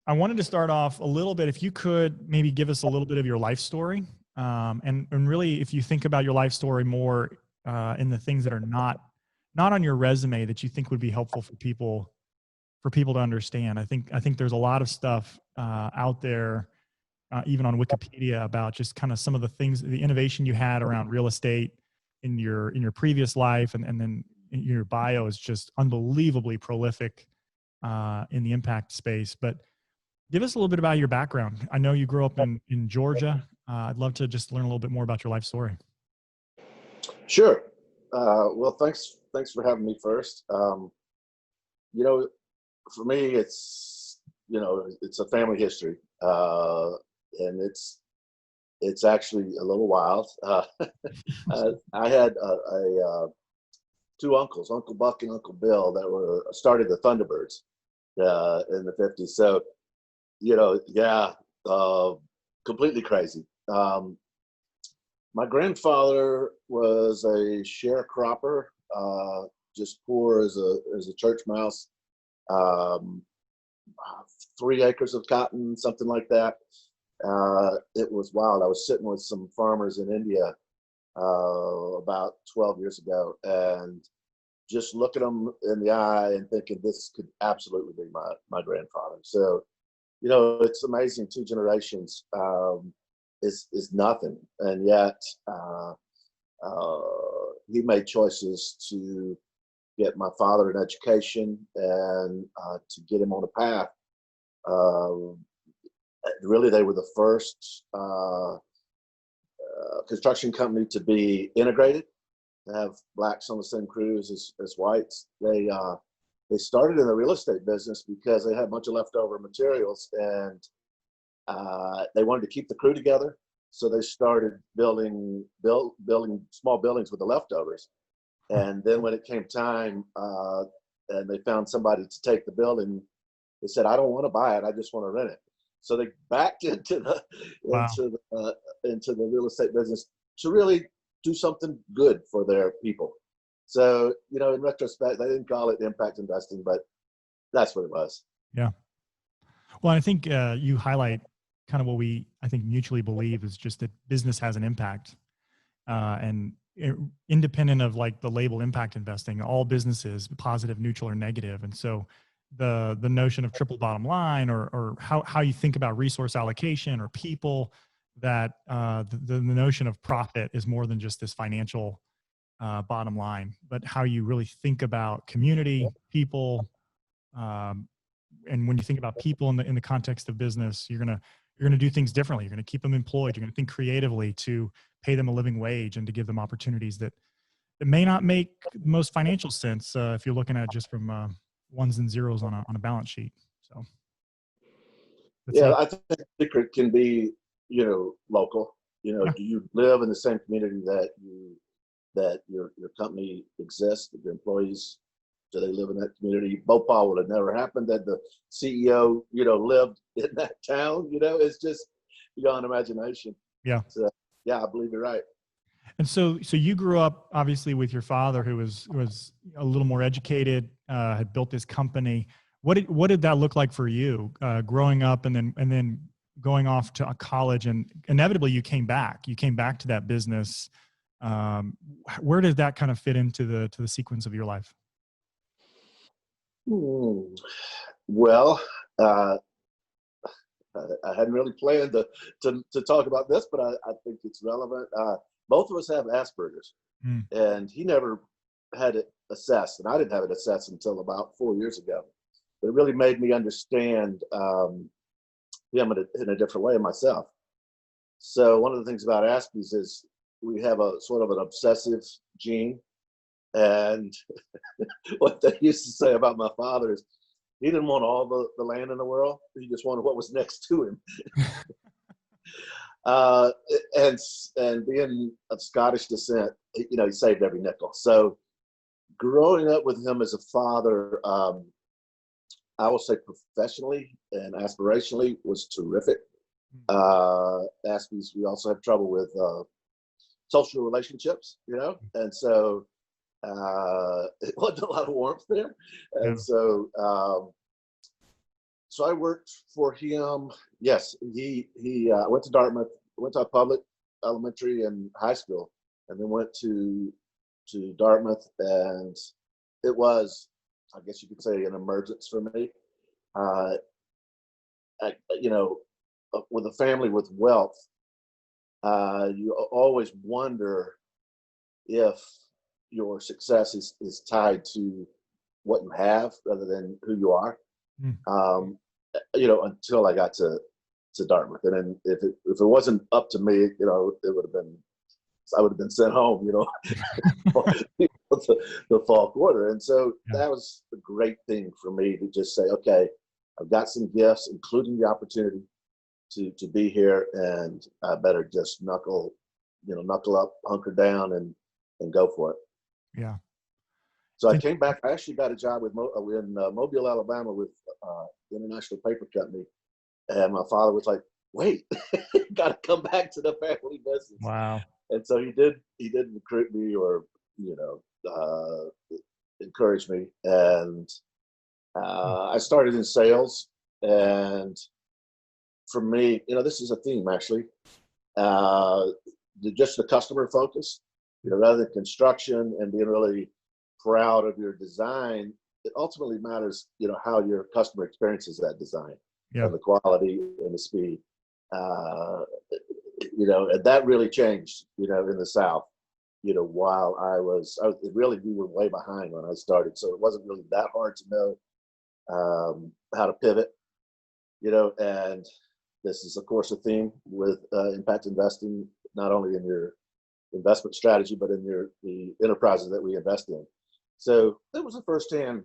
I wanted to start off a little bit, if you could maybe give us a little bit of your life story. And really, if you think about your life story more in the things that are not on your resume that you think would be helpful for people to understand. I think there's a lot of stuff out there, even on Wikipedia, about just kind of some of the things, the innovation you had around real estate in your previous life, and then your bio is just unbelievably prolific in the impact space. But give us a little bit about your background. I know you grew up in Georgia. I'd love to just learn a little bit more about your life story. Sure. Well, thanks for having me first. You know, for me, it's a family history, and it's actually a little wild. I had two uncles, Uncle Buck and Uncle Bill, that started the Thunderbirds in the '50s. So, completely crazy. My grandfather was a sharecropper, just poor as a church mouse. 3 acres of cotton, something like that. It was wild. I was sitting with some farmers in India about 12 years ago, and just looking them in the eye and thinking this could absolutely be my grandfather. So, it's amazing. 2 generations is nothing, and yet he made choices to get my father an education and to get him on a path. Really, they were the first construction company to be integrated, to have blacks on the same crews as whites. They started in the real estate business because they had a bunch of leftover materials, and they wanted to keep the crew together. So they started building small buildings with the leftovers. And then when it came time, and they found somebody to take the building, they said, "I don't want to buy it. I just want to rent it." So they backed into Wow. the real estate business to really do something good for their people. So, in retrospect, they didn't call it impact investing, but that's what it was. Yeah. Well, I think you highlight kind of what I think mutually believe is just that business has an impact, and independent of like the label impact investing, all businesses, positive, neutral, or negative. And so the notion of triple bottom line, or how you think about resource allocation or people, that the notion of profit is more than just this financial bottom line, but how you really think about community, people. And when you think about people in the context of business, you're gonna do things differently. You're gonna keep them employed. You're gonna think creatively to pay them a living wage and to give them opportunities that may not make the most financial sense if you're looking at just from ones and zeros on a balance sheet. So Yeah, I think the secret can be, local. Yeah. Do you live in the same community that your company exists? Your employees, do they live in that community? Bhopal would have never happened that the CEO, lived in that town. It's just beyond imagination. Yeah. So, yeah, I believe you're right. And so you grew up obviously with your father, who was a little more educated, had built this company. What did that look like for you, growing up and then going off to a college, and inevitably you came back to that business. Where did that kind of fit into the sequence of your life? Well, I hadn't really planned to talk about this, but I think it's relevant. Both of us have Aspergers, and he never had it assessed, and I didn't have it assessed until about 4 years ago. But it really made me understand him in a different way myself. So one of the things about Aspergers is we have a sort of an obsessive gene, and what they used to say about my father is he didn't want all the land in the world. He just wanted what was next to him. And being of Scottish descent, he saved every nickel. So growing up with him as a father, I will say professionally and aspirationally was terrific. Aspergers, we also have trouble with social relationships, and so it wasn't a lot of warmth there. And so so I worked for him. Yes, he went to Dartmouth, went to a public elementary and high school, and then went to Dartmouth, and it was, I guess you could say, an emergence for me. You know, with a family with wealth, you always wonder if your success is tied to what you have rather than who you are. Mm. You know, until I got to Dartmouth, and then if it wasn't up to me, you know, I would have been sent home, you know, the fall quarter. And so that was a great thing for me to just say, okay, I've got some gifts, including the opportunity to be here, and I better just knuckle up, hunker down, and go for it. Yeah. So I came back. I actually got a job in Mobile, Alabama, with the International Paper Company, and my father was like, "Wait, got to come back to the family business." Wow. And so he did recruit me, or encourage me, and I started in sales. And for me, you know, this is a theme actually. Just the customer focus, you know, rather than construction and being really proud of your design. It ultimately matters, you know, how your customer experiences that design, and the quality and the speed. You know, and that really changed, you know, in the South, you know, while we were way behind when I started. So it wasn't really that hard to know how to pivot, you know, and this is, of course, a theme with impact investing, not only in your investment strategy, but in the enterprises that we invest in. So that was a firsthand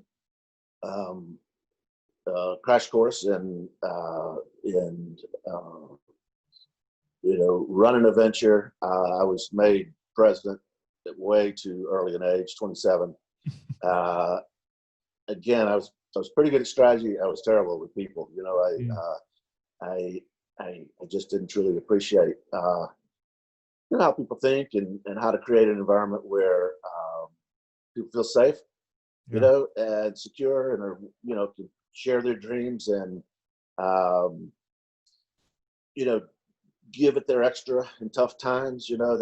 crash course in you know, running a venture. I was made president at way too early an age, 27. Again, I was pretty good at strategy. I was terrible with people. You know, I just didn't truly appreciate you know, how people think, and how to create an environment where people feel safe, you know, and secure, and are, you know, can share their dreams, and you know, give it their extra in tough times. You know,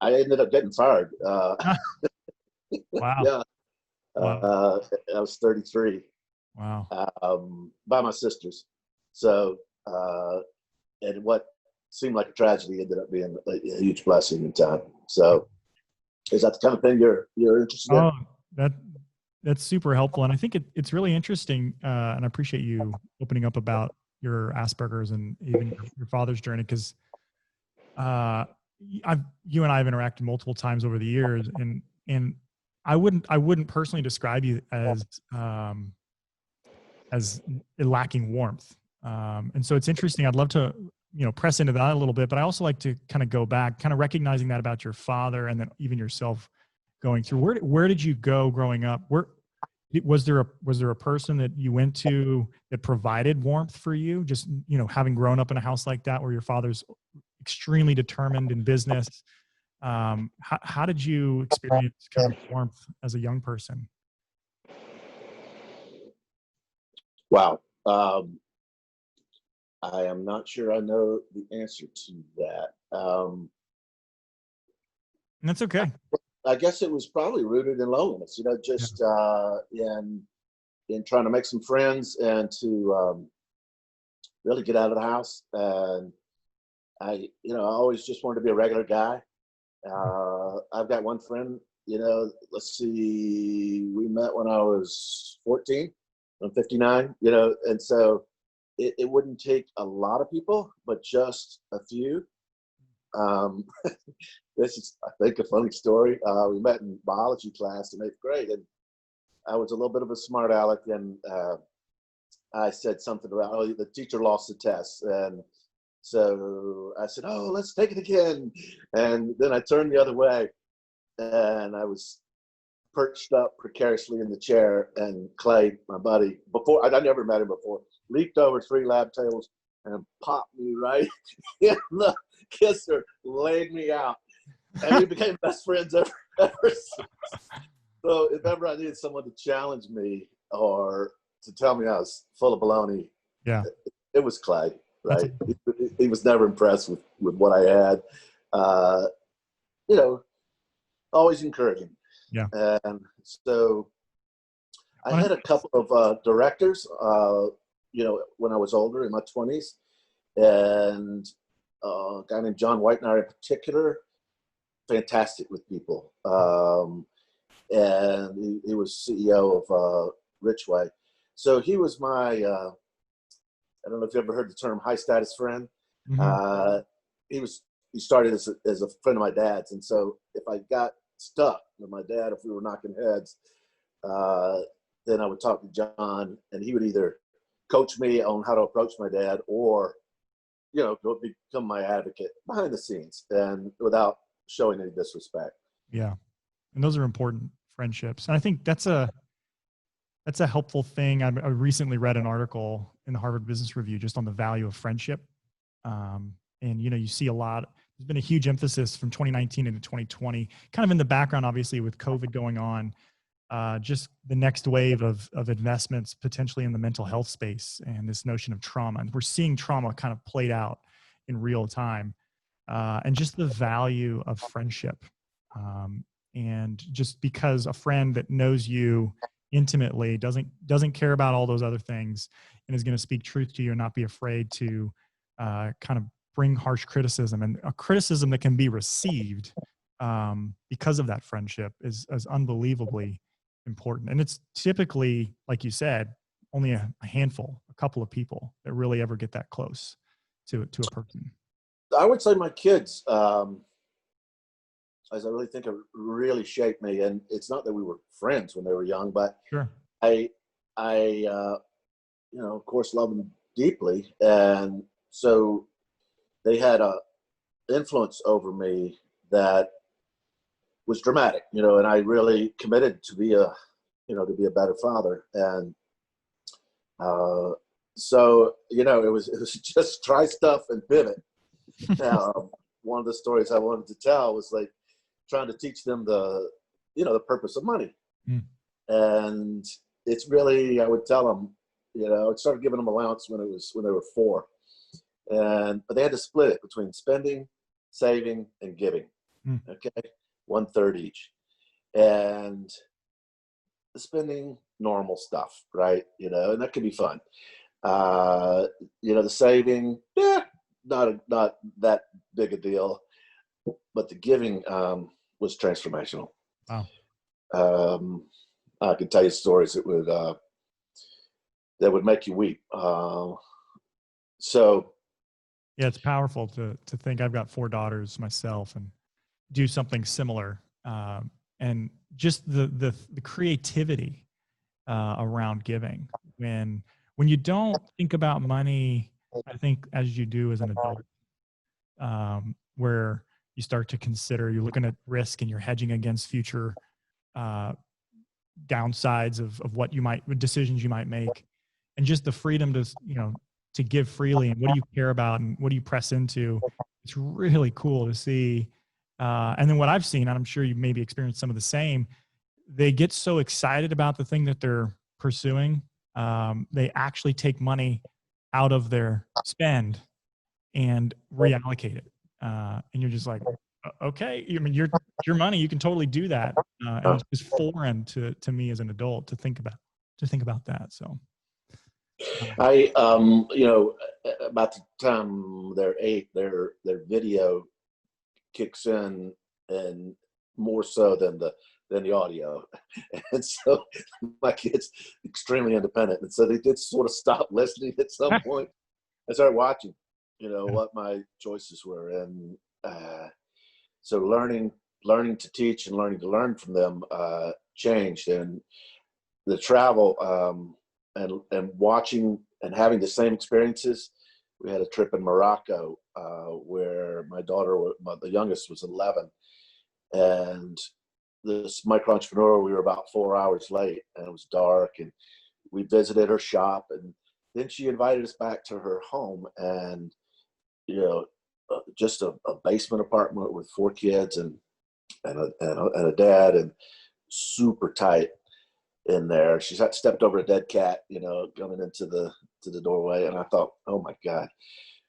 I ended up getting fired. Wow. Yeah. Wow. I was 33. Wow. By my sisters. So, and what seemed like a tragedy ended up being a huge blessing in time. So, is that the kind of thing you're interested in? Oh, that's super helpful, and I think it's really interesting. And I appreciate you opening up about your Asperger's and even your father's journey, because you and I have interacted multiple times over the years, and I wouldn't personally describe you as lacking warmth. And so it's interesting. I'd love to, you know, press into that a little bit, but I also like to kind of go back, kind of recognizing that about your father, and then even yourself going through. Where did you go growing up? Was there a person that you went to that provided warmth for you? Just, you know, having grown up in a house like that, where your father's extremely determined in business. How did you experience kind of warmth as a young person? Wow. I am not sure I know the answer to that. And that's okay. I guess it was probably rooted in loneliness, you know, just in trying to make some friends, and to really get out of the house. And I always just wanted to be a regular guy. I've got one friend, you know, let's see, we met when I was 14. I'm 59, you know, and so it wouldn't take a lot of people, but just a few. This is, I think, a funny story. We met in biology class in 8th grade, and I was a little bit of a smart aleck, and I said something about, oh, the teacher lost the test. And so I said, oh, let's take it again. And then I turned the other way, and I was perched up precariously in the chair, and Clay, my buddy, before I never met him before, leaped over 3 lab tables and popped me right in the kisser, laid me out, and we became best friends ever since. So if ever I needed someone to challenge me or to tell me I was full of baloney, Yeah. it was Clay, That's right? He was never impressed with what I had. Uh, you know, always encouraging. yeah. And so I Well, had a couple of directors, when I was older in my 20s, and a guy named John Whitener in particular, fantastic with people. And he was CEO of Richway. So he was my, I don't know if you ever heard the term high status friend. mhm. Uh, he started as a friend of my dad's. And so if I got stuck with my dad, if we were knocking heads, then I would talk to John, and he would either coach me on how to approach my dad or, go become my advocate behind the scenes and without showing any disrespect. Yeah. And those are important friendships. And I think that's a helpful thing. I recently read an article in the Harvard Business Review just on the value of friendship. And you see a lot, there's been a huge emphasis from 2019 into 2020, kind of in the background, obviously with COVID going on, just the next wave of investments potentially in the mental health space and this notion of trauma. And we're seeing trauma kind of played out in real time, and just the value of friendship. And just because a friend that knows you intimately doesn't care about all those other things and is going to speak truth to you and not be afraid to kind of bring harsh criticism, and a criticism that can be received because of that friendship is unbelievably important. And it's typically, like you said, only a handful, a couple of people that really ever get that close to a person. I would say my kids, as I really think it really shaped me. And it's not that we were friends when they were young, but Sure. I of course, love them deeply. And so they had a influence over me that was dramatic, and I really committed to be a better father. And so, it was just try stuff and pivot. One of the stories I wanted to tell was like trying to teach them the purpose of money. Mm. And it's really, I would tell them, I started giving them allowance when they were 4. But they had to split it between spending, saving, and giving. Mm. Okay. 1/3 each. And the spending, normal stuff, right? And that can be fun. The saving, not that big a deal, but the giving was transformational. Wow. I could tell you stories that would make you weep. So Yeah, it's powerful to think I've got 4 daughters myself and do something similar, and just the creativity around giving when you don't think about money, I think, as you do as an adult, where you start to consider, you're looking at risk and you're hedging against future uh, downsides of decisions you might make, and just the freedom to give freely, and what do you care about and what do you press into. It's really cool to see. And then what I've seen, and I'm sure you maybe experienced some of the same, they get so excited about the thing that they're pursuing. They actually take money out of their spend and reallocate it. And you're just like, okay, I mean, your money, you can totally do that. And it's just foreign to me as an adult to think about that. So I, about the time they're 8, their video kicks in, and more so than the audio. And so my kid's extremely independent, and so they did sort of stop listening at some point and started watching, what my choices were. And so learning to teach and learning to learn from them changed. And the travel, and watching and having the same experiences. We had a trip in Morocco where my daughter, the youngest, was 11, and this micro entrepreneur, we were about 4 hours late, and it was dark, and we visited her shop, and then she invited us back to her home, and just a basement apartment with 4 kids and a dad, and super tight in there. She stepped over a dead cat, coming into the doorway, and I thought, oh my God,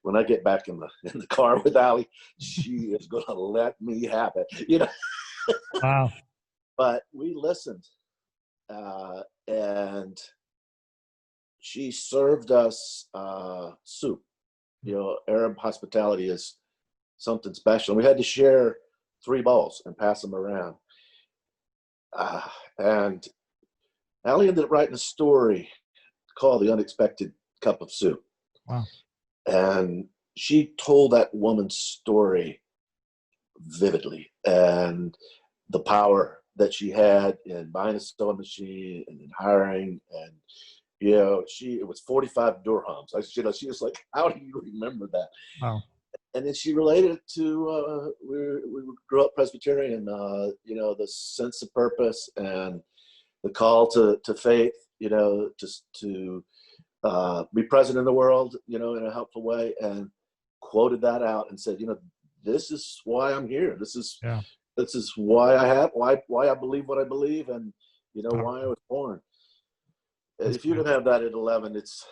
when I get back in the car with Allie, she is going to let me have it, Wow. But we listened, and she served us soup. Arab hospitality is something special. We had to share 3 bowls and pass them around. And Allie ended up writing a story called The Unexpected Cup of Soup. Wow. And she told that woman's story vividly, and the power that she had in buying a sewing machine and in hiring, and it was 45 dirhams. She was like, how do you remember that? Wow. And then she related it to we grew up Presbyterian, the sense of purpose and the call to faith, just to be present in the world, in a helpful way, and quoted that out and said, this is why I'm here. This is why I believe what I believe, and why I was born. And if you can have that at 11, it's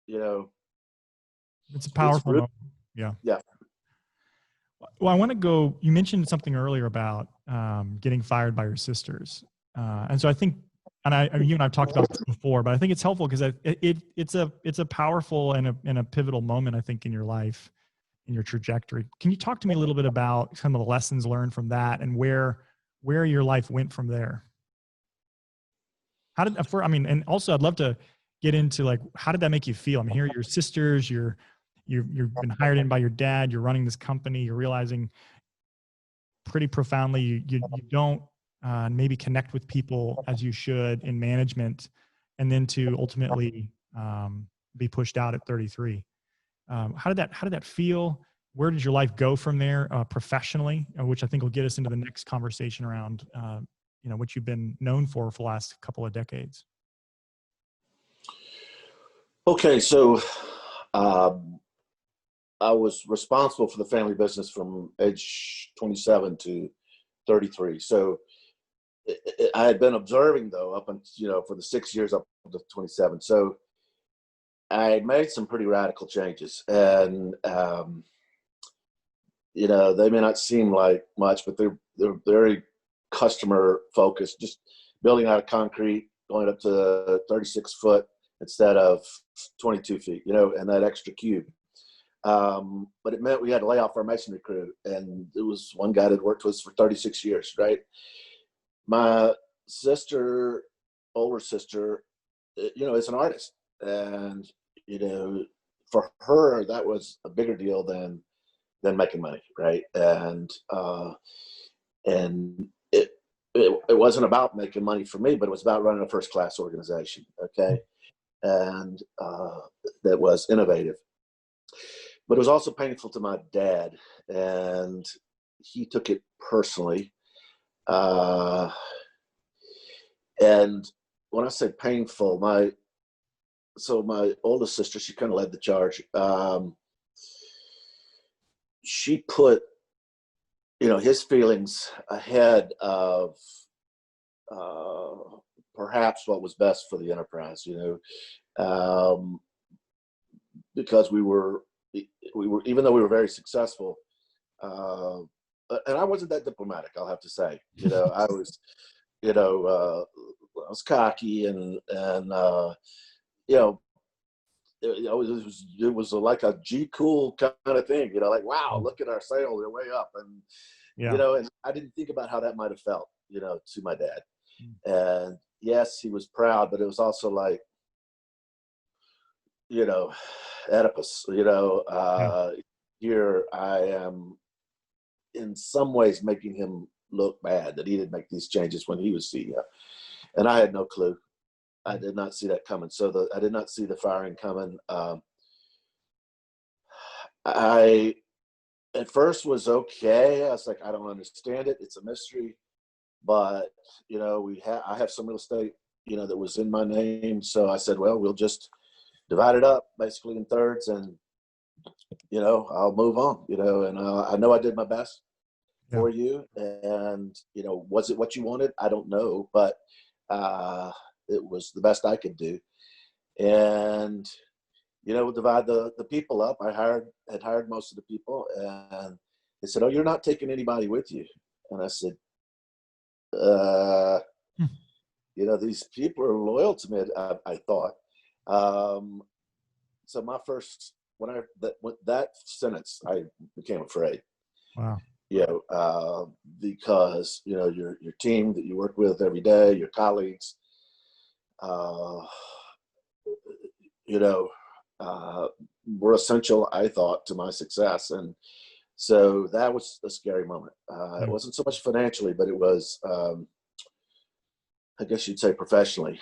it's a powerful moment. Yeah. Yeah. Well, I want to go, you mentioned something earlier about getting fired by your sisters. And so I think, and you and I've talked about this before, but I think it's helpful because it's a powerful and a pivotal moment, I think, in your life, in your trajectory. Can you talk to me a little bit about some of the lessons learned from that and where your life went from there? And also I'd love to get into, like, how did that make you feel? I mean, here are your sisters, you've been hired in by your dad, you're running this company, you're realizing pretty profoundly you don't maybe connect with people as you should in management, and then to ultimately be pushed out at 33. How did that feel? Where did your life go from there professionally, which I think will get us into the next conversation around what you've been known for the last couple of decades? Okay, so I was responsible for the family business from age 27 to 33. So I had been observing, though, up until, for the 6 years up to 27. So I made some pretty radical changes, and they may not seem like much, but they're very customer focused. Just building out of concrete, going up to 36 foot instead of 22 feet, and that extra cube. But it meant we had to lay off our masonry crew, and it was one guy that worked with us for 36 years, right? My sister, older sister, is an artist, and for her that was a bigger deal than making money, right? And it wasn't about making money for me, but it was about running a first class organization, okay, and that was innovative. But it was also painful to my dad, and he took it personally. And when I say painful, my oldest sister, she kind of led the charge. She put, his feelings ahead of perhaps what was best for the enterprise, because we were, even though we were very successful, and I wasn't that diplomatic, I'll have to say. I was, I was cocky, and it was like a G cool kind of thing, like, wow, look at our sales, they're way up, and and I didn't think about how that might have felt, to my dad. And yes, he was proud, but it was also like, Oedipus, here I am in some ways making him look bad that he didn't make these changes when he was CEO. And I had no clue. I did not see that coming. So I did not see the firing coming. I at first was okay. I was like, I don't understand it. It's a mystery. But, I have some real estate, that was in my name. So I said, well, we'll just divide it up basically in thirds, and I'll move on, and I know I did my best. for you. And, was it what you wanted? I don't know, but it was the best I could do. And, we'll divide the people up. I had hired most of the people, and they said, "Oh, you're not taking anybody with you." And I said, these people are loyal to me, I thought. So my first, when that sentence, I became afraid. Wow. Because, your team that you work with every day, your colleagues, were essential, I thought, to my success. And so that was a scary moment. It wasn't so much financially, but it was, I guess you'd say, professionally.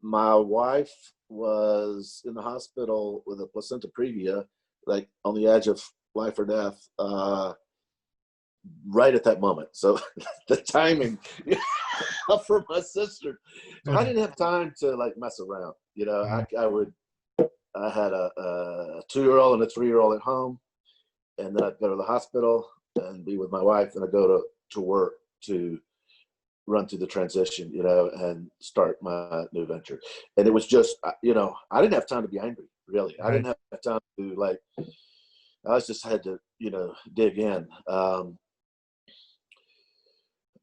My wife was in the hospital with a placenta previa, like on the edge of life or death, right at that moment. So the timing for my sister, so I didn't have time to mess around. I had a 2-year-old and a 3-year-old at home, and then I'd go to the hospital and be with my wife, and I'd go to work to run through the transition, and start my new venture. And it was just, I didn't have time to be angry, really. I didn't have time to I just had to, dig in.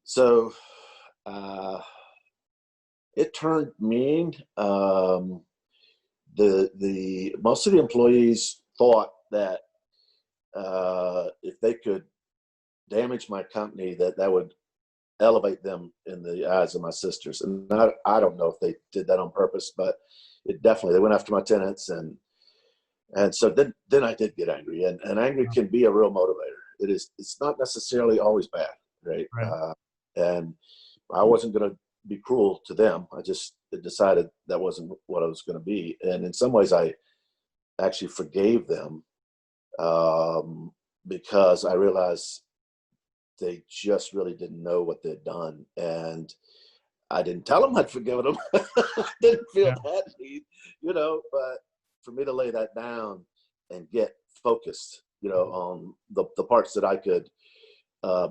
So it turned mean. The most of the employees thought that if they could damage my company, that would elevate them in the eyes of my sisters. And I don't know if they did that on purpose, but it definitely, they went after my tenants. And so then I did get angry, and angry can be a real motivator. It's not necessarily always bad. Right. And I wasn't going to be cruel to them. I just decided that wasn't what I was going to be. And in some ways I actually forgave them, because I realized they just really didn't know what they'd done. And I didn't tell them I'd forgiven them. I didn't feel that need, but for me to lay that down and get focused, on the parts that I could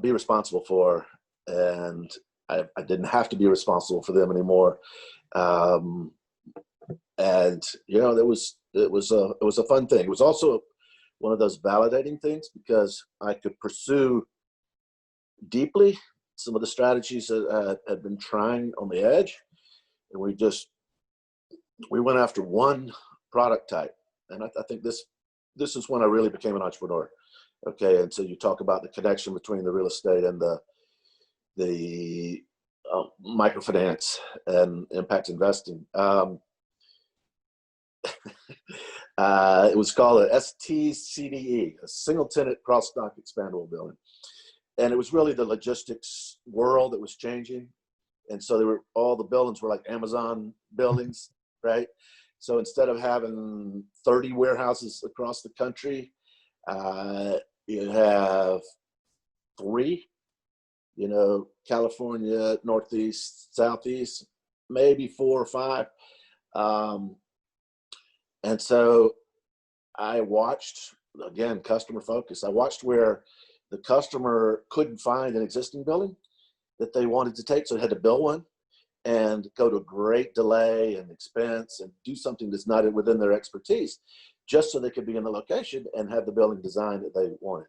be responsible for, and I didn't have to be responsible for them anymore. And it was a fun thing. It was also one of those validating things, because I could pursue deeply some of the strategies that I had been trying on the edge, and we went after one product type. And I think this is when I really became an entrepreneur. Okay, and so you talk about the connection between the real estate and the microfinance and impact investing. It was called a STCDE, a single tenant cross dock expandable building. And it was really the logistics world that was changing. And so all the buildings were like Amazon buildings, right? So instead of having 30 warehouses across the country, you have 3, California, Northeast, Southeast, maybe 4 or 5. And so I watched, again, customer focus. I watched where the customer couldn't find an existing building that they wanted to take, so they had to build one and go to a great delay and expense and do something that's not within their expertise, just so they could be in the location and have the building design that they wanted.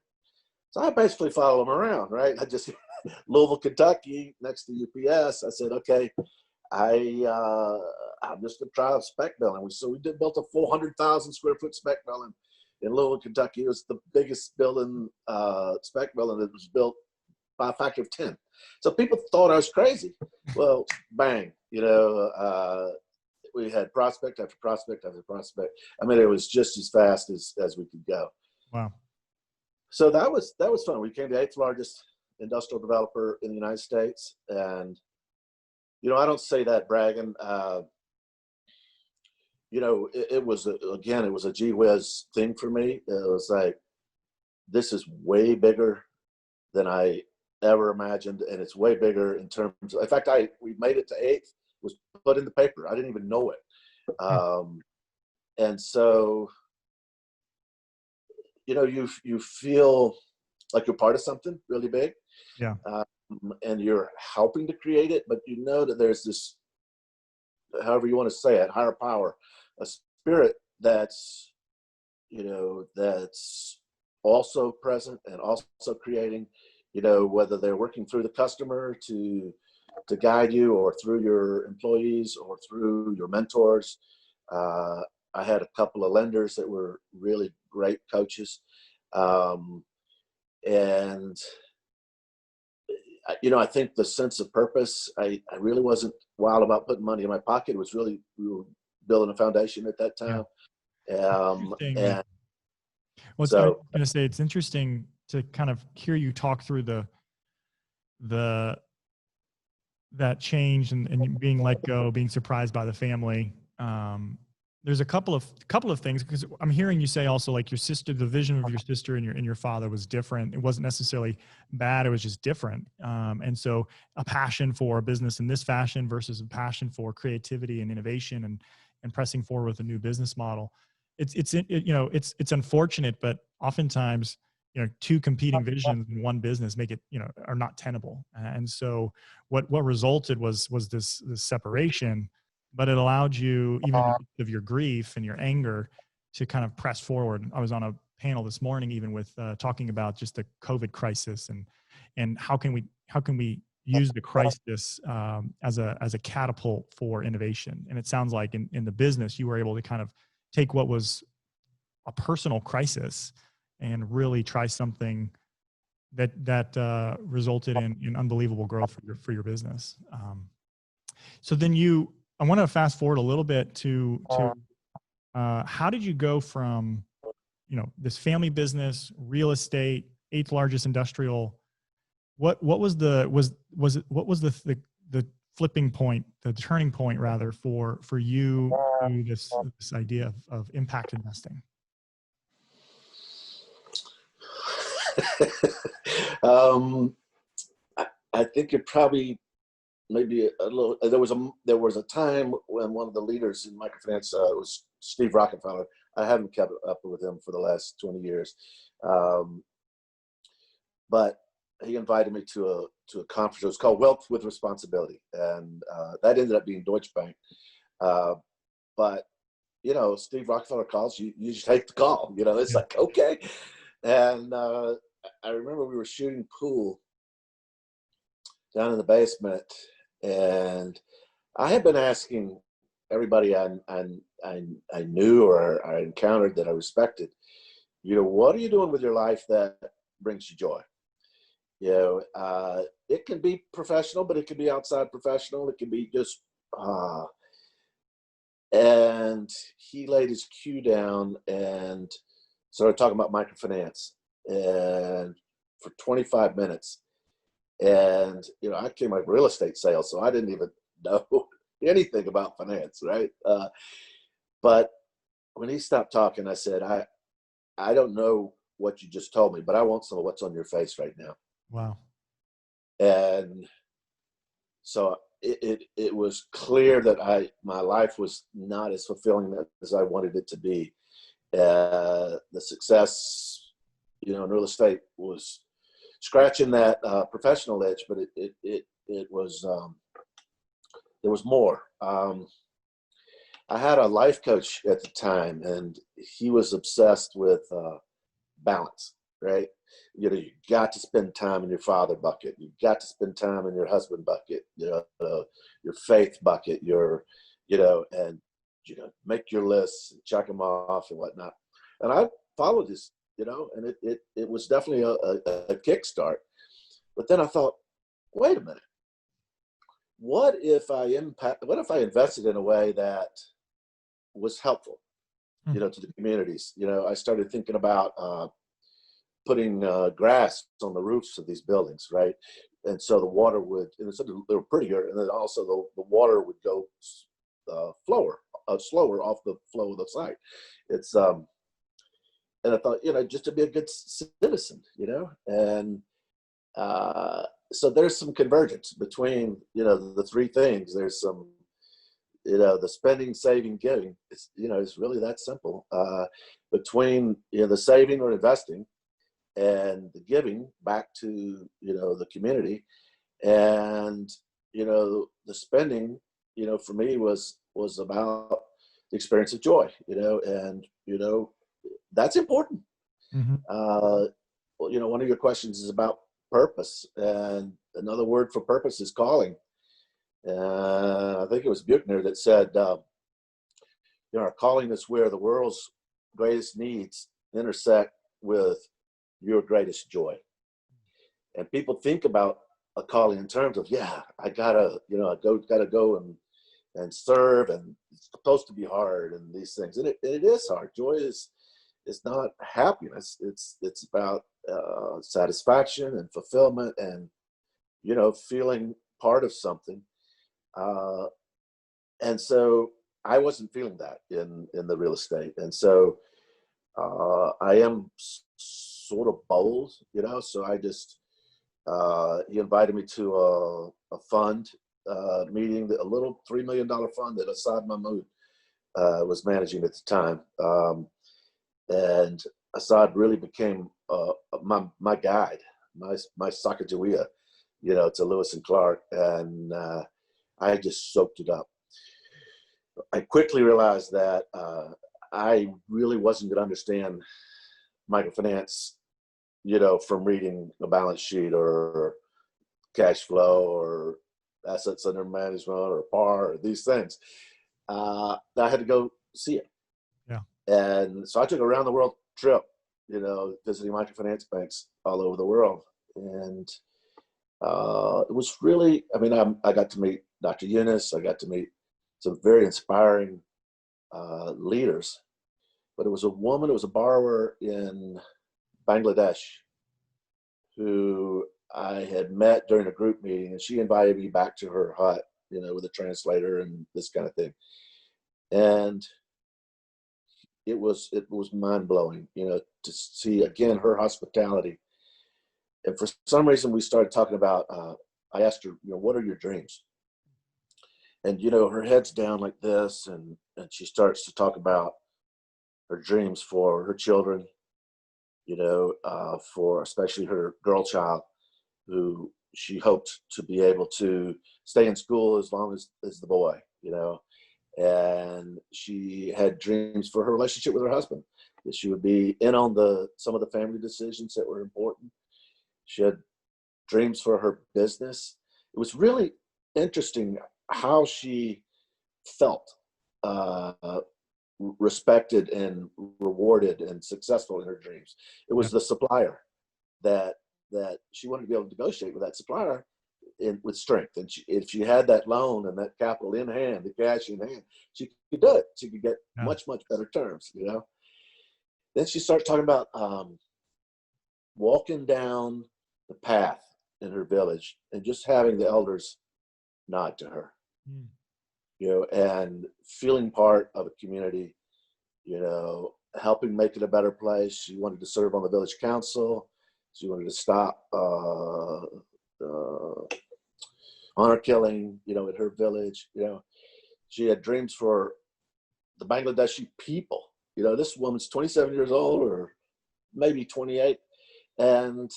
So I basically follow them around, right? I just, Louisville, Kentucky, next to UPS. I said, okay, I'm just gonna try a spec building. So we built a 400,000 square foot spec building in Louisville, Kentucky. It was the biggest building, spec building that was built by a factor of 10. So people thought I was crazy. Well, bang, we had prospect after prospect after prospect. I mean, it was just as fast as we could go. Wow. So that was fun. We became the 8th largest industrial developer in the United States. And, I don't say that bragging. It was a gee whiz thing for me. It was like, this is way bigger than I ever imagined, and it's way bigger in terms of, in fact, we made it to 8th, was put in the paper. I didn't even know it. And so, you feel like you're part of something really big. Yeah. And you're helping to create it, but you know that there's this, however you want to say it, higher power, a spirit that's, that's also present and also creating, whether they're working through the customer to guide you, or through your employees, or through your mentors. I had a couple of lenders that were really great coaches. And I think the sense of purpose, I really wasn't wild about putting money in my pocket. It was really, we were building a foundation at that time. And well, I was going to say, it's interesting to kind of hear you talk through that change and being let go, being surprised by the family. There's a couple of things, because I'm hearing you say also, like, your sister, the vision of your sister and your father was different. It wasn't necessarily bad. It was just different. And so a passion for a business in this fashion versus a passion for creativity and innovation and pressing forward with a new business model. It's unfortunate, but oftentimes, two competing visions in one business make it, are not tenable. And so what resulted was this separation, but it allowed you, even in the midst of your grief and your anger, to kind of press forward. I was on a panel this morning, even with talking about just the COVID crisis and how can we use the crisis as a catapult for innovation. And it sounds like in the business, you were able to kind of take what was a personal crisis and really try something that resulted in unbelievable growth for your business. So then I want to fast forward a little bit to how did you go from, this family business, real estate, eighth largest industrial? What was the flipping point, the turning point rather, for you to this idea of impact investing? I think it probably maybe a little. There was a time when one of the leaders in microfinance was Steve Rockefeller. I haven't kept up with him for the last 20 years, but he invited me to a conference. It was called Wealth with Responsibility, and that ended up being Deutsche Bank. But Steve Rockefeller calls you, you just take the call. It's like, okay. And I remember we were shooting pool down in the basement, and I had been asking everybody I knew or I encountered that I respected, what are you doing with your life that brings you joy? It can be professional, but it can be outside professional. It can be just, and he laid his cue down and started talking about microfinance, and for 25 minutes. And, I came out of real estate sales, so I didn't even know anything about finance, right? But when he stopped talking, I said, I don't know what you just told me, but I want some of what's on your face right now. Wow. And so it was clear that my life was not as fulfilling as I wanted it to be. The success, in real estate was scratching that professional itch, but it was there was more. I had a life coach at the time, and he was obsessed with balance, right? You got to spend time in your father bucket. You got to spend time in your husband bucket, your faith bucket, and make your lists, check them off and whatnot. And I followed this, and it was definitely a kickstart. But then I thought, wait a minute. What if I invested in a way that was helpful, to the communities? I started thinking about putting grass on the roofs of these buildings, right? And so the water would, and so they were prettier, and then also the water would go slower off the flow of the site. It's and I thought, just to be a good citizen, and so there's some convergence between, the three things. There's some, the spending, saving, giving. It's really that simple. Between, the saving or investing and the giving back to, the community. And, the spending, for me was about the experience of joy, and, that's important. Mm-hmm. One of your questions is about purpose, and another word for purpose is calling. I think it was Buchner that said, our calling is where the world's greatest needs intersect with your greatest joy. And people think about a calling in terms of, I gotta go and serve, and it's supposed to be hard and these things. And it is hard. Joy is not happiness. It's about satisfaction and fulfillment and, feeling part of something. And so I wasn't feeling that in the real estate. And so I am sort of bold, so I just, he invited me to a fund meeting, a little $3 million fund that Assad Mahmoud was managing at the time. And Assad really became my guide, my Sacagawea, to Lewis and Clark. And I just soaked it up. I quickly realized that I really wasn't going to understand microfinance, from reading a balance sheet or cash flow or assets under management or PAR or these things. I had to go see it. Yeah. And so I took a around the world trip, visiting microfinance banks all over the world. And it was really, I got to meet Dr. Yunus. I got to meet some very inspiring leaders. But it was a borrower in Bangladesh who I had met during a group meeting, and she invited me back to her hut, with a translator and this kind of thing. And it was mind blowing, to see again her hospitality. And for some reason, we started talking about. I asked her, what are your dreams? And her head's down like this, and she starts to talk about her dreams for her children, for especially her girl child, who she hoped to be able to stay in school as long as the boy, and she had dreams for her relationship with her husband, that she would be in on some of the family decisions that were important. She had dreams for her business. It was really interesting how she felt respected and rewarded and successful in her dreams. It was the supplier that she wanted to be able to negotiate with that supplier with strength. And if she had that loan and that capital in hand, the cash in hand, she could do it. She could get much, much better terms, Then she started talking about walking down the path in her village and just having the elders nod to her, and feeling part of a community, helping make it a better place. She wanted to serve on the village council. She wanted to stop honor killing, at her village. She had dreams for the Bangladeshi people. This woman's 27 years old or maybe 28. And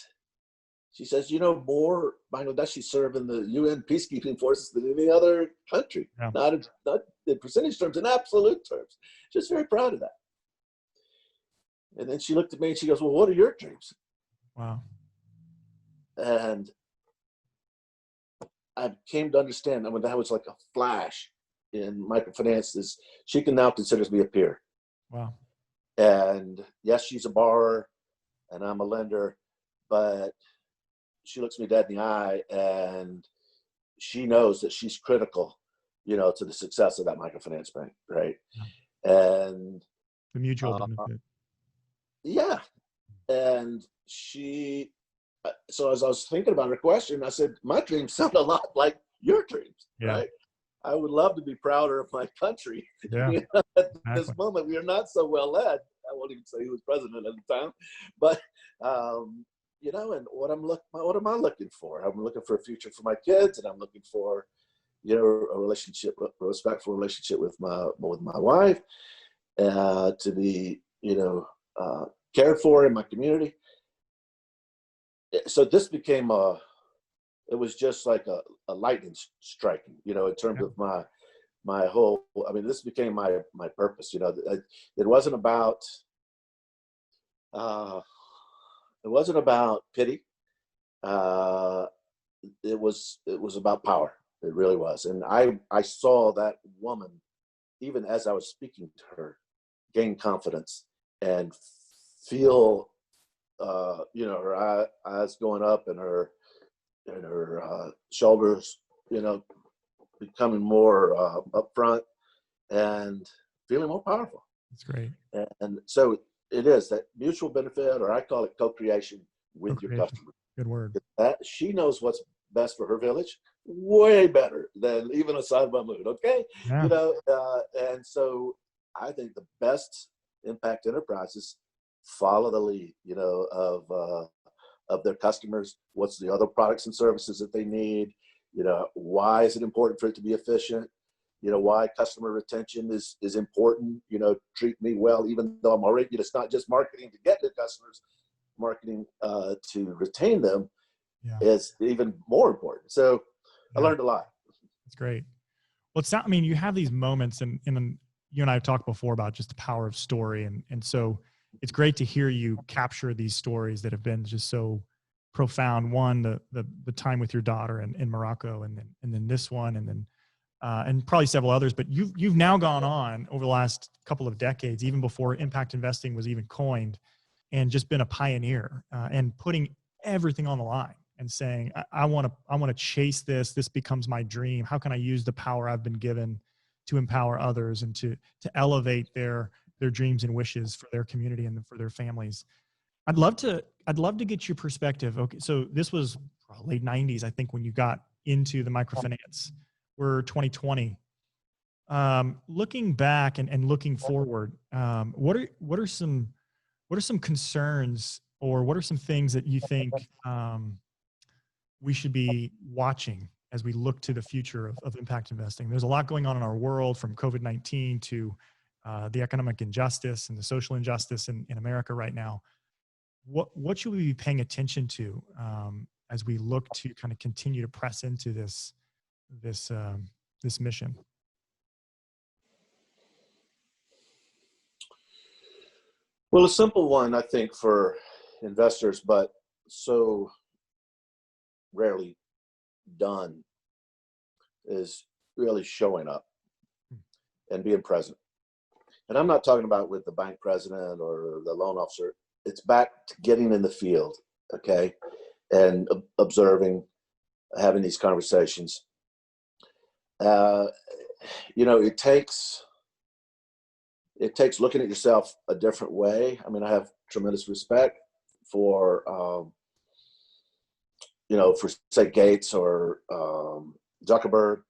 she says, more Bangladeshi serve in the UN peacekeeping forces than any other country, not in percentage terms, in absolute terms. Just very proud of that. And then she looked at me and she goes, well, what are your dreams? Wow. And I came to understand, that was like a flash in microfinance, is she can now consider me a peer. Wow. And yes, she's a borrower and I'm a lender, but she looks me dead in the eye and she knows that she's critical, to the success of that microfinance bank. Right. Yeah. And the mutual benefit. Yeah. And so as I was thinking about her question, I said, my dreams sound a lot like your dreams. Yeah. Right. I would love to be prouder of my country. Yeah. At this moment, we are not so well led. I won't even say who was president at the time, but, and what am I looking for? I'm looking for a future for my kids, and I'm looking for, a respectful relationship with my wife, to be, cared for in my community. so this became it was just like a lightning striking, you know, in terms Yeah. of my whole, I mean, this became my purpose, you know. It wasn't about uh it wasn't about pity. uh it was about power. It really was. And I saw that woman, even as I was speaking to her, gain confidence and feel you know, her eyes going up, and her shoulders, you know, becoming more upfront and feeling more powerful. That's great. And so it is that mutual benefit, or I call it co-creation with your Co-creation. customer. Good word. That she knows what's best for her village way better than even a side by mood. Okay, Yeah. you know, and so I think the best impact enterprises follow the lead, you know, of their customers. What's the other products and services that they need? You know, why is it important for it to be efficient? You know, why customer retention is important. You know, treat me well, even though I'm already, you know, it's not just marketing to get new customers, marketing to retain them Yeah. is even more important. So I Yeah. learned a lot. That's great. Well, it's not, I mean, you have these moments, and you and I have talked before about just the power of story. And so it's great to hear you capture these stories that have been just so profound. One, the time with your daughter in Morocco, and then this one, and probably several others, but you've now gone on over the last couple of decades, even before impact investing was even coined, and just been a pioneer, and putting everything on the line and saying, I want to chase this. This becomes my dream. How can I use the power I've been given to empower others and to elevate their dreams and wishes for their community and for their families? I'd love to get your perspective. Okay, so this was late '90s, I think, when you got into the microfinance. We're 2020. Looking back and looking forward, what are some concerns, or what are some things that you think we should be watching as we look to the future of impact investing? There's a lot going on in our world, from COVID-19 to the economic injustice and the social injustice in America right now. What should we be paying attention to as we look to kind of continue to press into this this mission? Well, a simple one, I think, for investors, but so rarely done, is really showing up and being present. And I'm not talking about with the bank president or the loan officer. It's back to getting in the field, okay, and observing, having these conversations. Uh, you know, it takes looking at yourself a different way. I mean, I have tremendous respect for you know, for say Gates or Zuckerberg,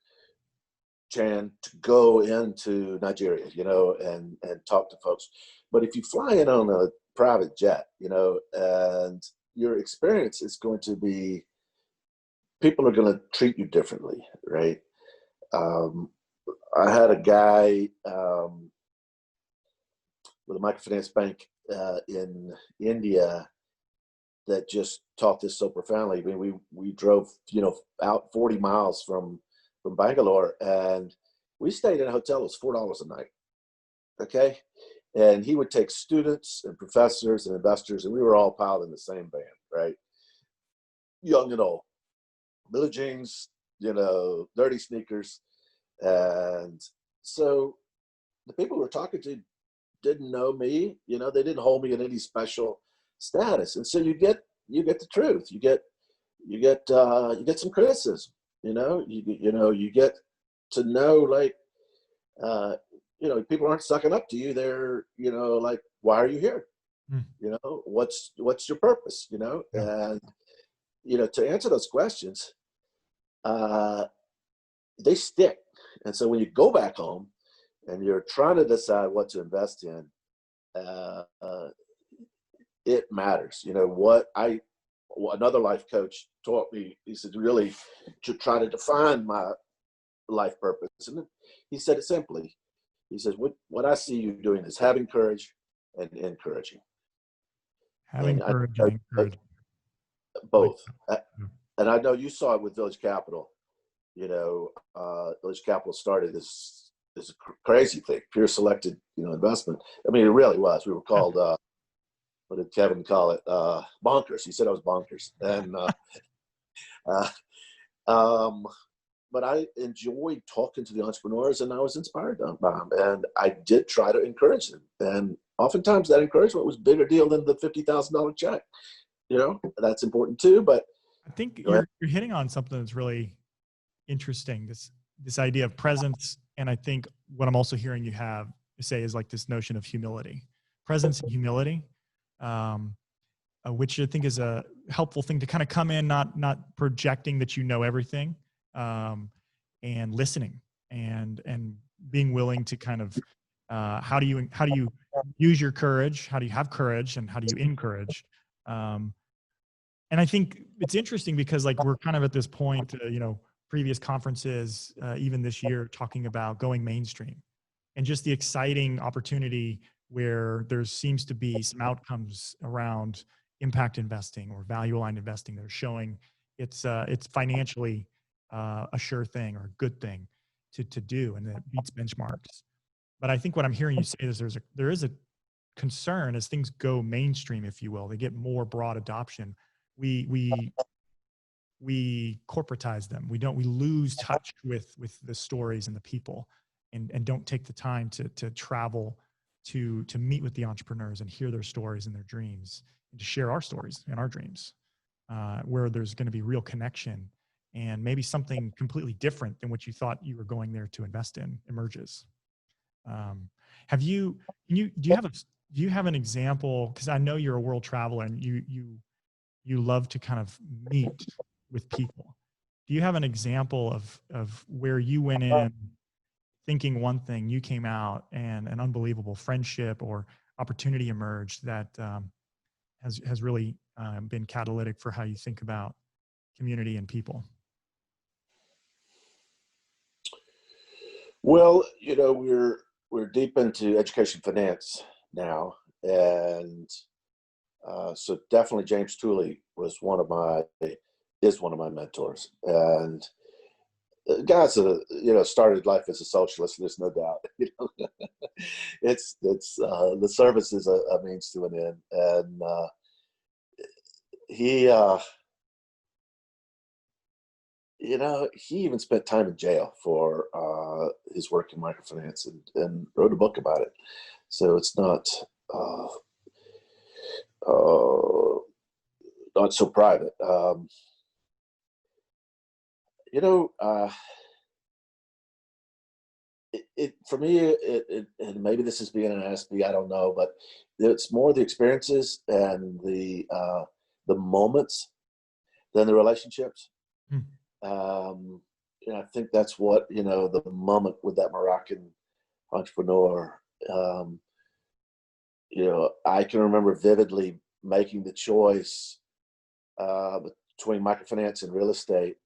Chan, to go into Nigeria, you know, and talk to folks. But if you fly in on a private jet, you know, and your experience is going to be, people are going to treat you differently, right? Um, I had a guy with a microfinance bank in India that just taught this so profoundly. I mean, we drove, you know, out 40 miles from Bangalore, and we stayed in a hotel. It was $4 a night. Okay. And he would take students and professors and investors, and we were all piled in the same van, right? Young and old, blue jeans, you know, dirty sneakers. And so the people we're talking to didn't know me, you know, they didn't hold me in any special status. And so you get the truth. You get some criticism, you know, you get to know, like, you know, people aren't sucking up to you. They're, you know, like, why are you here? Mm. You know, what's your purpose, you know? Yeah. And, you know, to answer those questions, they stick. And so when you go back home and you're trying to decide what to invest in, uh, uh, it matters. You know, another life coach taught me, he said, really to try to define my life purpose. And he said it simply. He says, what I see you doing is having courage and encouraging. Having And courage and encouraging. both. Yeah. And I know you saw it with Village Capital. Village Capital started this crazy thing, pure selected, investment. I mean, it really was. We were called, what did Kevin call it? Bonkers. He said I was bonkers. And, but I enjoyed talking to the entrepreneurs, and I was inspired by them. And I did try to encourage them. And oftentimes that encouragement was a bigger deal than the $50,000 check. That's important too. But I think you're hitting on something that's really interesting. This idea of presence, and I think what I'm also hearing you have to say is like this notion of humility, presence and humility, which I think is a helpful thing to kind of come in, not projecting that you know everything, and listening and being willing to kind of how do you use your courage? How do you have courage, and how do you encourage? And I think it's interesting because like we're kind of at this point, previous conferences, even this year, talking about going mainstream and just the exciting opportunity where there seems to be some outcomes around impact investing or value aligned investing that are showing it's financially a sure thing or a good thing to do, and that beats benchmarks. But I think what I'm hearing you say is there is a concern as things go mainstream, if you will, they get more broad adoption. We corporatize them. We lose touch with the stories and the people, and don't take the time to travel, to meet with the entrepreneurs and hear their stories and their dreams, and to share our stories and our dreams, where there's going to be real connection, and maybe something completely different than what you thought you were going there to invest in emerges. Do you have an example? Because I know you're a world traveler and you love to kind of meet with people. Do you have an example of where you went in thinking one thing, you came out and an unbelievable friendship or opportunity emerged that has really been catalytic for how you think about community and people? Well, we're deep into education finance now, and so definitely James Tooley is one of my mentors, and the guys that started life as a socialist. There's no doubt. It's the service is a means to an end, and he he even spent time in jail for his work in microfinance, and wrote a book about it. So it's not not so private. It for me, and maybe this is being an SB, I don't know, but it's more the experiences and the moments than the relationships. I think that's what, the moment with that Moroccan entrepreneur, I can remember vividly making the choice between microfinance and real estate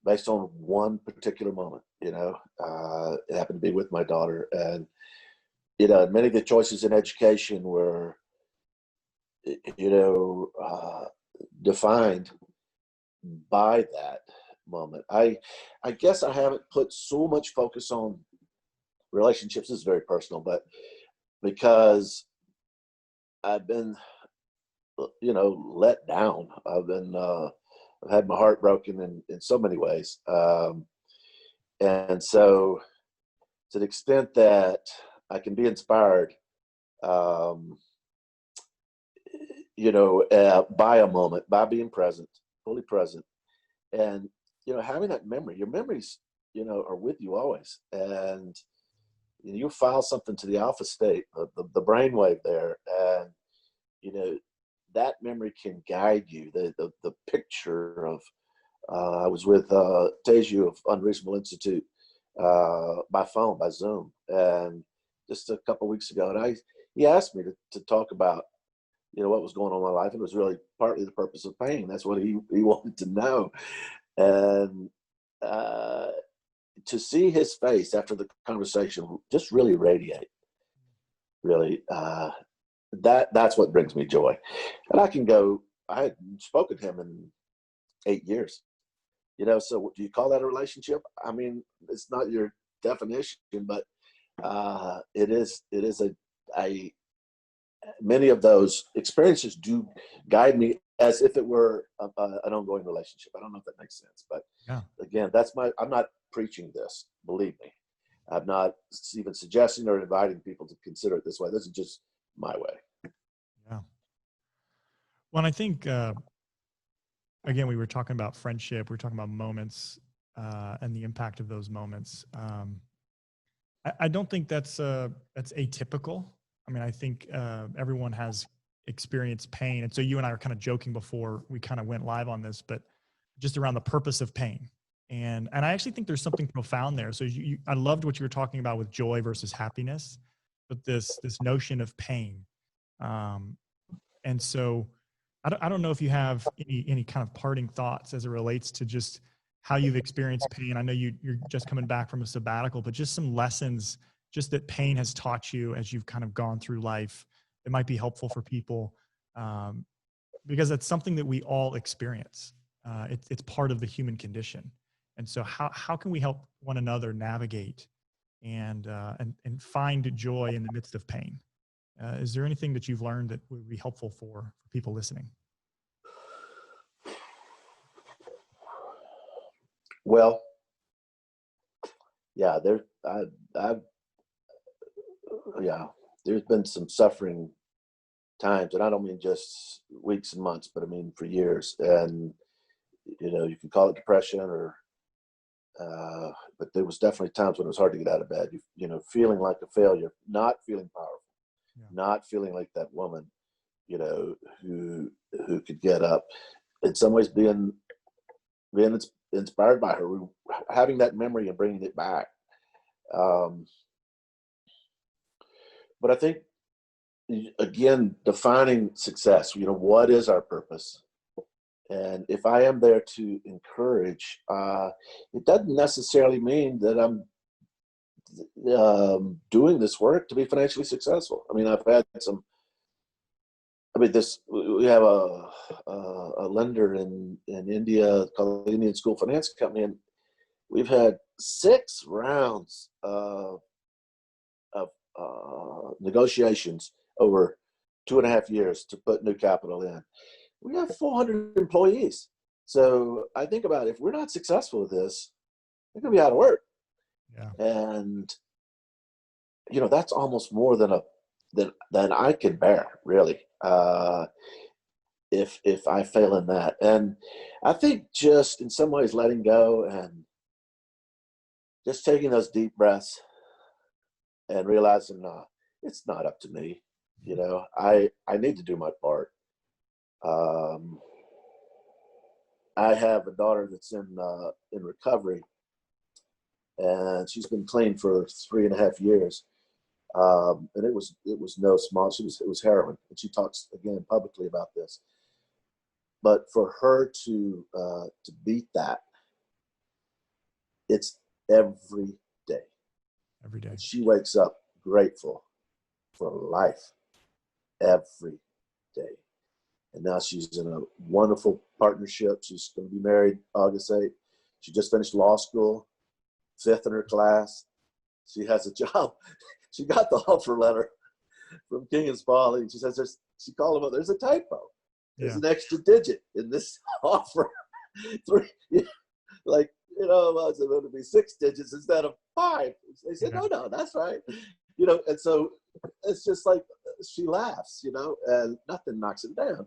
based on one particular moment. It happened to be with my daughter, and many of the choices in education were defined by that moment. I guess I haven't put so much focus on relationships. This is very personal, but because I've been let down. I've had my heart broken in so many ways. And so to the extent that I can be inspired, by a moment, by being present, fully present, and, having that memory. Your memories, are with you always. And you file something to the alpha state, the brainwave there, and, that memory can guide you. The picture of, I was with Teju of Unreasonable Institute by phone, by Zoom, and just a couple of weeks ago, and he asked me to talk about, what was going on in my life. It was really partly the purpose of pain. That's what he wanted to know, and to see his face after the conversation just really radiate, really. That's what brings me joy. And I had spoken to him in 8 years. So do you call that a relationship? I mean, it's not your definition, but it is a many of those experiences do guide me as if it were an ongoing relationship. I don't know if that makes sense, but Yeah. again, I'm not preaching this, believe me. I'm not even suggesting or inviting people to consider it this way. This is just my way. Yeah. Well, and I think, again, we were talking about friendship. We were talking about moments and the impact of those moments. I don't think that's atypical. I mean, I think everyone has experienced pain. And so you and I were kind of joking before we kind of went live on this, but just around the purpose of pain. And I actually think there's something profound there. So I loved what you were talking about with joy versus happiness, but this notion of pain. And so I don't know if you have any kind of parting thoughts as it relates to just how you've experienced pain. I know you're just coming back from a sabbatical, but just some lessons just that pain has taught you as you've kind of gone through life. It might be helpful for people because it's something that we all experience. It's part of the human condition. And so how can we help one another navigate and find joy in the midst of pain? Is there anything that you've learned that would be helpful for people listening? Well, yeah, there's been some suffering times, and I don't mean just weeks and months, but I mean for years. And you can call it depression, or but there was definitely times when it was hard to get out of bed. Feeling like a failure, not feeling powerful, not feeling like that woman, who could get up. In some ways, being inspired by her, having that memory and bringing it back. But I think, again, defining success, what is our purpose? And if I am there to encourage, it doesn't necessarily mean that I'm doing this work to be financially successful. I mean, we have a lender in India called the Indian School Finance Company, and we've had 6 rounds of negotiations over 2.5 years to put new capital in. We have 400 employees. So I think about it, if we're not successful with this, we're going to be out of work. Yeah. And, that's almost more than I can bear, really, if I fail in that. And I think just in some ways letting go and just taking those deep breaths and realizing it's not up to me. I need to do my part. I have a daughter that's in recovery, and she's been clean for 3.5 years. And it was no small. It was heroin, and she talks again publicly about this. But for her to beat that, it's every day. Every day. And she wakes up grateful for life every day. And now she's in a wonderful partnership. She's going to be married August 8th. She just finished law school, 5th in her class. She has a job. She got the offer letter from King and Spalding. And she says, she called him up, there's a typo. There's an extra digit in this offer. Like, it's going to be 6 digits instead of 5. They said, no, that's right. And so it's just like she laughs, and nothing knocks it down.